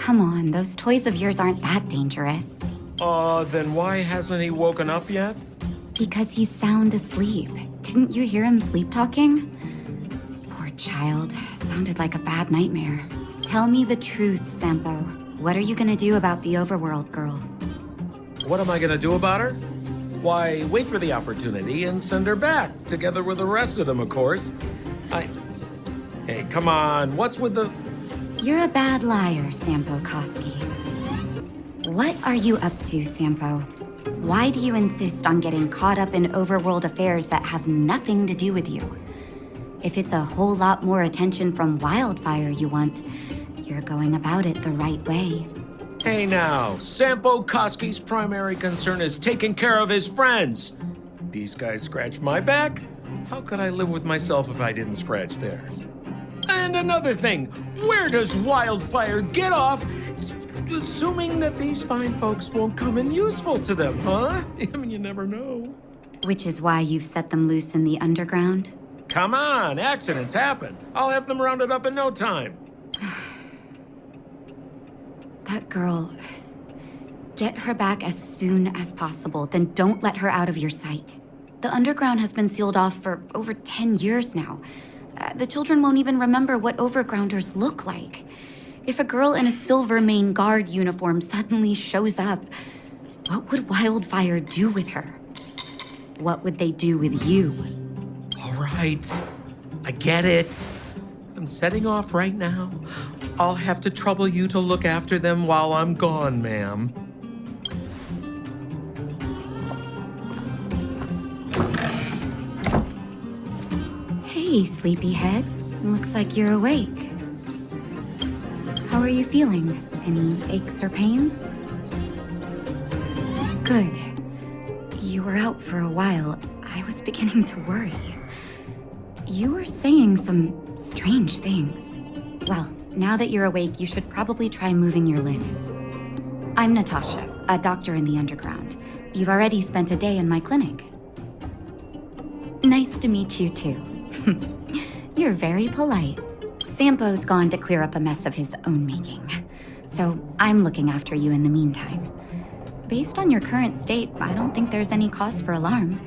come on, those toys of yours aren't that dangerous. Then why hasn't he woken up yet? Because he's sound asleep. Didn't you hear him sleep talking? Poor child. Sounded like a bad nightmare. Tell me the truth, Sampo. What are you gonna do about the overworld girl? What am I gonna do about her? Why, wait for the opportunity and send her back, together with the rest of them, of course. Hey, come on, what's with the... You're a bad liar, Sampo Koski. What are you up to, Sampo? Why do you insist on getting caught up in overworld affairs that have nothing to do with you? If it's a whole lot more attention from Wildfire you want, you're going about it the right way. Hey now, Sampo Koski's primary concern is taking care of his friends. These guys scratch my back? How could I live with myself if I didn't scratch theirs? And another thing, where does Wildfire get off assuming that these fine folks won't come in useful to them, huh? I mean, you never know. Which is why you've set them loose in the underground? Come on, accidents happen. I'll have them rounded up in no time. That girl... Get her back as soon as possible, then don't let her out of your sight. The underground has been sealed off for over 10 years now. The children won't even remember what overgrounders look like. If a girl in a Silvermane Guard uniform suddenly shows up, what would Wildfire do with her? What would they do with you? All right, I get it. I'm setting off right now. I'll have to trouble you to look after them while I'm gone, ma'am. Hey, sleepyhead. Looks like you're awake. How are you feeling? Any aches or pains? Good. You were out for a while. I was beginning to worry. You were saying some strange things. Well, now that you're awake, you should probably try moving your limbs. I'm Natasha, a doctor in the underground. You've already spent a day in my clinic. Nice to meet you, too. You're very polite. Sampo's gone to clear up a mess of his own making, so I'm looking after you in the meantime. Based on your current state, I don't think there's any cause for alarm.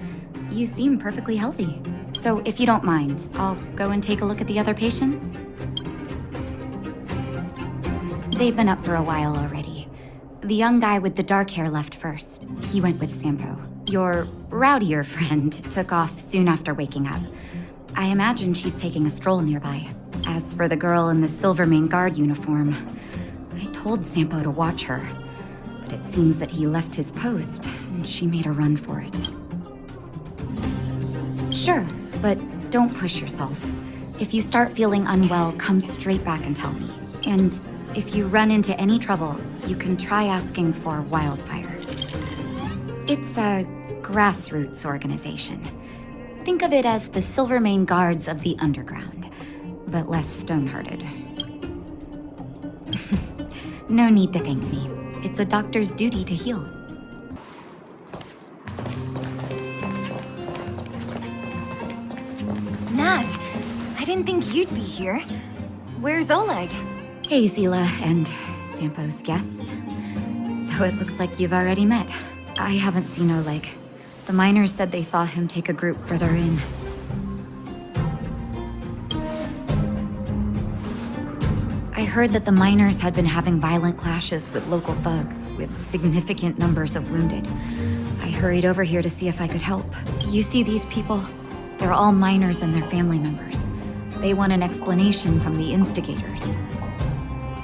You seem perfectly healthy. So if you don't mind, I'll go and take a look at the other patients. They've been up for a while already. The young guy with the dark hair left first. He went with Sampo. Your rowdier friend took off soon after waking up. I imagine she's taking a stroll nearby. As for the girl in the Silvermane Guard uniform, I told Sampo to watch her, but it seems that he left his post, and she made a run for it. Sure, but don't push yourself. If you start feeling unwell, come straight back and tell me. And if you run into any trouble, you can try asking for Wildfire. It's a grassroots organization. Think of it as the Silvermane Guards of the Underground, but less stone-hearted. No need to thank me. It's a doctor's duty to heal. Nat, I didn't think you'd be here. Where's Oleg? Hey, Zila and Sampo's guest. So it looks like you've already met. I haven't seen Oleg. The miners said they saw him take a group further in. I heard that the miners had been having violent clashes with local thugs, with significant numbers of wounded. I hurried over here to see if I could help. You see these people? They're all miners and their family members. They want an explanation from the instigators.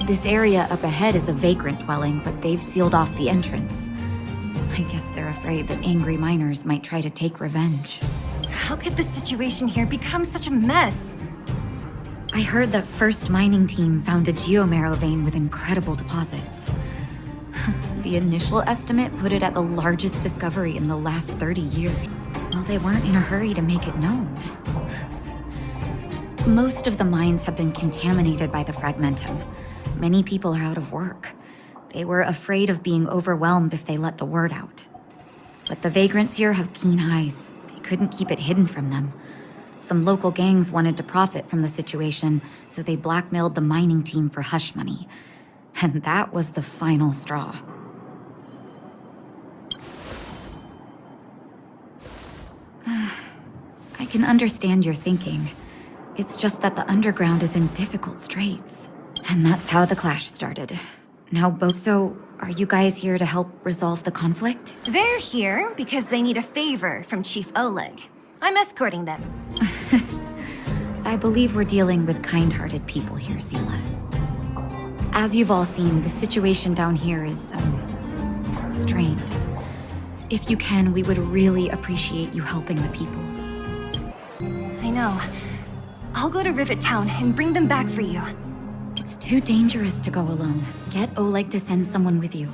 This area up ahead is a vagrant dwelling, but they've sealed off the entrance. I guess they're afraid that angry miners might try to take revenge. How could the situation here become such a mess? I heard that First Mining Team found a geomarrow vein with incredible deposits. The initial estimate put it at the largest discovery in the last 30 years. Well, they weren't in a hurry to make it known. Most of the mines have been contaminated by the fragmentum. Many people are out of work. They were afraid of being overwhelmed if they let the word out. But the vagrants here have keen eyes. They couldn't keep it hidden from them. Some local gangs wanted to profit from the situation, so they blackmailed the mining team for hush money. And that was the final straw. I can understand your thinking. It's just that the underground is in difficult straits. And that's how the clash started. Now So, are you guys here to help resolve the conflict? They're here because they need a favor from Chief Oleg. I'm escorting them. I believe we're dealing with kind-hearted people here, Zila. As you've all seen, the situation down here is, strained. If you can, we would really appreciate you helping the people. I know. I'll go to Rivet Town and bring them back for you. It's too dangerous to go alone. Get Oleg to send someone with you.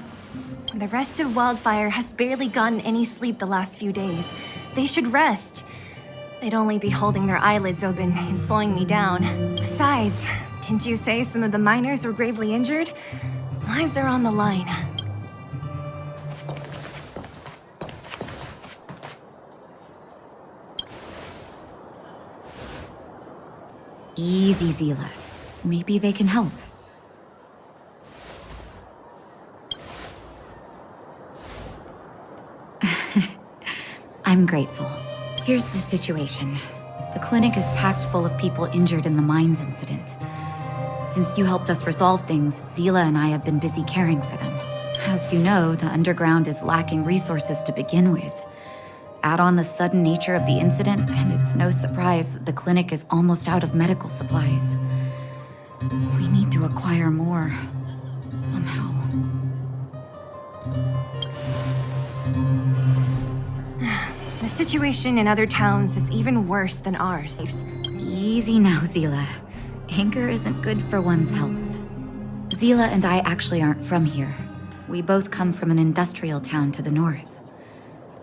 The rest of Wildfire has barely gotten any sleep the last few days. They should rest. They'd only be holding their eyelids open and slowing me down. Besides, didn't you say some of the miners were gravely injured? Lives are on the line. Easy, Zila. Maybe they can help. I'm grateful. Here's the situation. The clinic is packed full of people injured in the mines incident. Since you helped us resolve things, Zila and I have been busy caring for them. As you know, the underground is lacking resources to begin with. Add on the sudden nature of the incident, and it's no surprise that the clinic is almost out of medical supplies. We need to acquire more, somehow. The situation in other towns is even worse than ours. Easy now, Zila. Anger isn't good for one's health. Zila and I actually aren't from here. We both come from an industrial town to the north.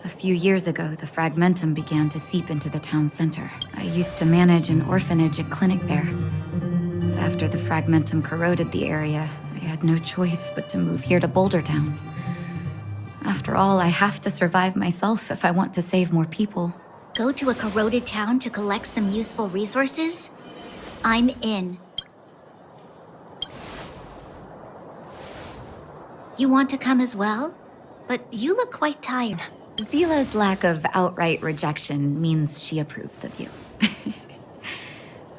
A few years ago, the Fragmentum began to seep into the town center. I used to manage an orphanage and clinic there. But after the Fragmentum corroded the area, I had no choice but to move here to Boulder Town. After all, I have to survive myself if I want to save more people. Go to a corroded town to collect some useful resources? I'm in. You want to come as well? But you look quite tired. Zila's lack of outright rejection means she approves of you.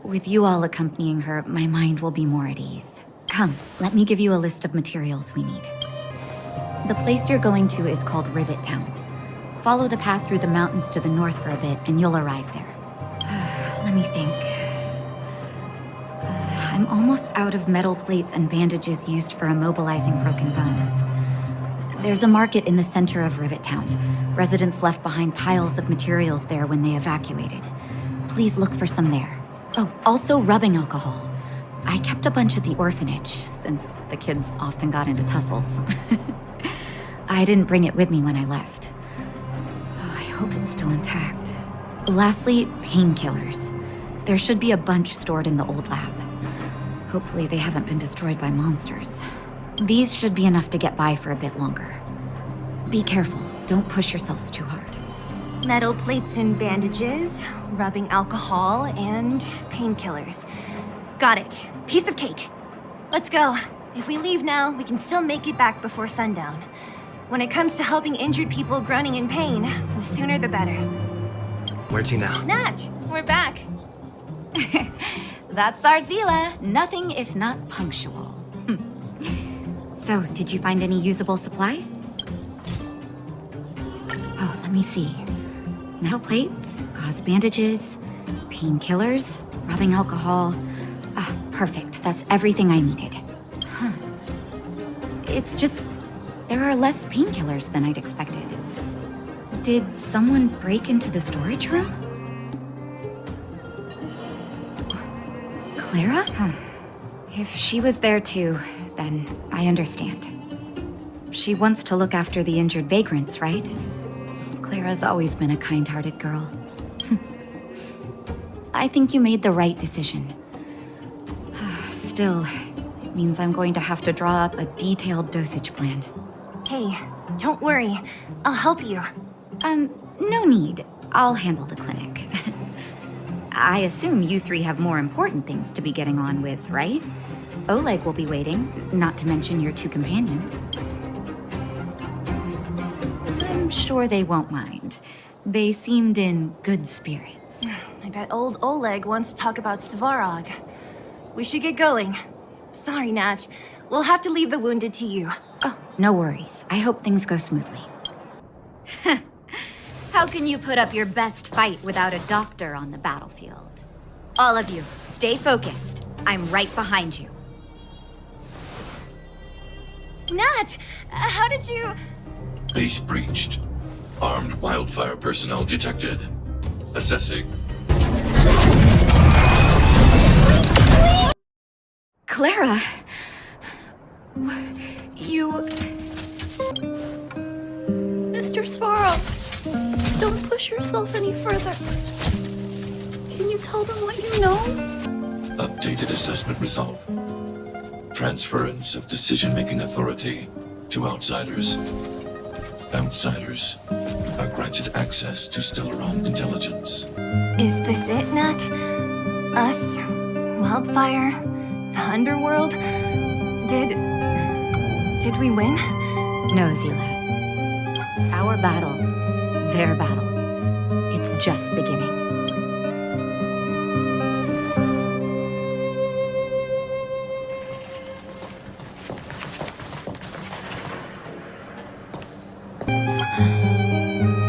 With you all accompanying her, my mind will be more at ease. Come, let me give you a list of materials we need. The place you're going to is called Rivet Town. Follow the path through the mountains to the north for a bit, and you'll arrive there. Let me think. I'm almost out of metal plates and bandages used for immobilizing broken bones. There's a market in the center of Rivet Town. Residents left behind piles of materials there when they evacuated. Please look for some there. Oh, also rubbing alcohol. I kept a bunch at the orphanage, since the kids often got into tussles. I didn't bring it with me when I left. Oh, I hope it's still intact. Lastly, painkillers. There should be a bunch stored in the old lab. Hopefully they haven't been destroyed by monsters. These should be enough to get by for a bit longer. Be careful, don't push yourselves too hard. Metal plates and bandages, rubbing alcohol, and painkillers. Got it. Piece of cake. Let's go. If we leave now, we can still make it back before sundown. When it comes to helping injured people groaning in pain, the sooner the better. Where to now? Nat, we're back. That's our Zila. Nothing if not punctual. So, did you find any usable supplies? Oh, let me see. Metal plates, gauze bandages, painkillers, rubbing alcohol. Ah, perfect. That's everything I needed. Huh. It's just, there are less painkillers than I'd expected. Did someone break into the storage room? Clara? Huh. If she was there too, then I understand. She wants to look after the injured vagrants, right? Clara's always been a kind-hearted girl. I think you made the right decision. Still, it means I'm going to have to draw up a detailed dosage plan. Hey, don't worry. I'll help you. No need. I'll handle the clinic. I assume you three have more important things to be getting on with, right? Oleg will be waiting, not to mention your two companions. I'm sure they won't mind. They seemed in good spirits. I bet old Oleg wants to talk about Svarog. We should get going. Sorry, Nat. We'll have to leave the wounded to you. Oh, no worries. I hope things go smoothly. How can you put up your best fight without a doctor on the battlefield? All of you, stay focused. I'm right behind you. Nat, how did you... Base breached. Armed wildfire personnel detected. Assessing. Clara... You... Mr. Svarog, don't push yourself any further. Can you tell them what you know? Updated assessment result. Transference of decision-making authority to outsiders. Outsiders are granted access to Stellaron intelligence. Is this it, Nat? Us? Wildfire? The underworld? Did we win? No, Zila. Our battle, their battle, it's just beginning.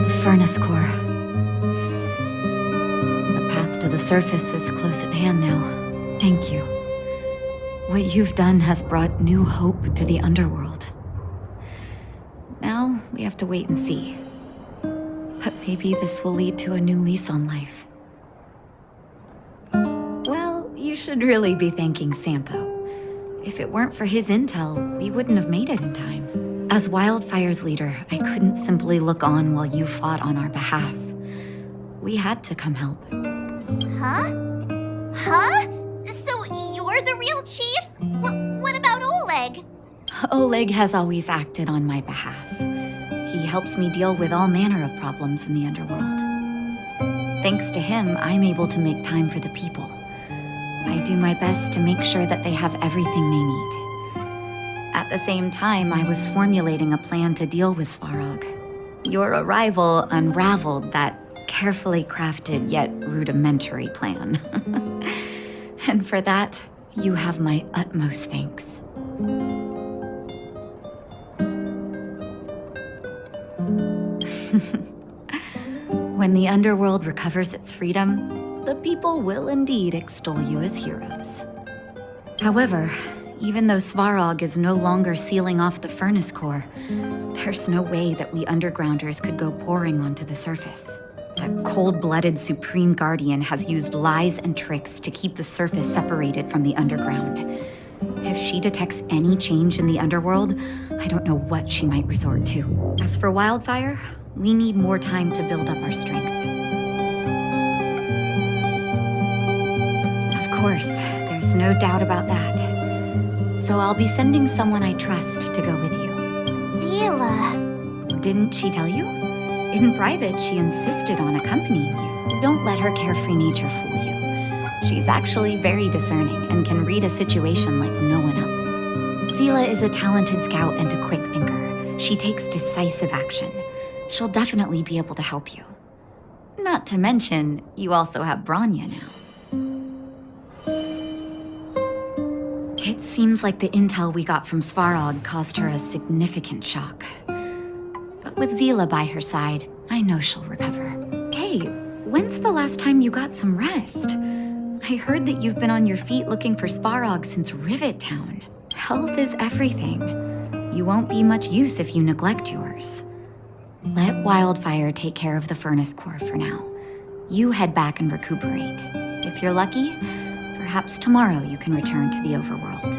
The furnace core. The path to the surface is close at hand now. Thank you. What you've done has brought new hope to the underworld. Now, we have to wait and see. But maybe this will lead to a new lease on life. Well, you should really be thanking Sampo. If it weren't for his intel, we wouldn't have made it in time. As Wildfire's leader, I couldn't simply look on while you fought on our behalf. We had to come help. Huh? Huh? So you're the real chief? What about Oleg? Oleg has always acted on my behalf. He helps me deal with all manner of problems in the underworld. Thanks to him, I'm able to make time for the people. I do my best to make sure that they have everything they need. At the same time, I was formulating a plan to deal with Svarog. Your arrival unraveled that carefully crafted yet rudimentary plan. And for that, you have my utmost thanks. When the underworld recovers its freedom, the people will indeed extol you as heroes. However, even though Svarog is no longer sealing off the furnace core, there's no way that we undergrounders could go pouring onto the surface. That cold-blooded Supreme Guardian has used lies and tricks to keep the surface separated from the underground. If she detects any change in the underworld, I don't know what she might resort to. As for Wildfire, we need more time to build up our strength. Of course, there's no doubt about that. So I'll be sending someone I trust to go with you. Zila. Didn't she tell you? In private, she insisted on accompanying you. Don't let her carefree nature fool you. She's actually very discerning and can read a situation like no one else. Zila is a talented scout and a quick thinker. She takes decisive action. She'll definitely be able to help you. Not to mention, you also have Branya now. It seems like the intel we got from Svarog caused her a significant shock. But with Zila by her side, I know she'll recover. Hey, when's the last time you got some rest? I heard that you've been on your feet looking for Svarog since Rivet Town. Health is everything. You won't be much use if you neglect yours. Let Wildfire take care of the furnace core for now. You head back and recuperate. If you're lucky, perhaps tomorrow you can return to the overworld.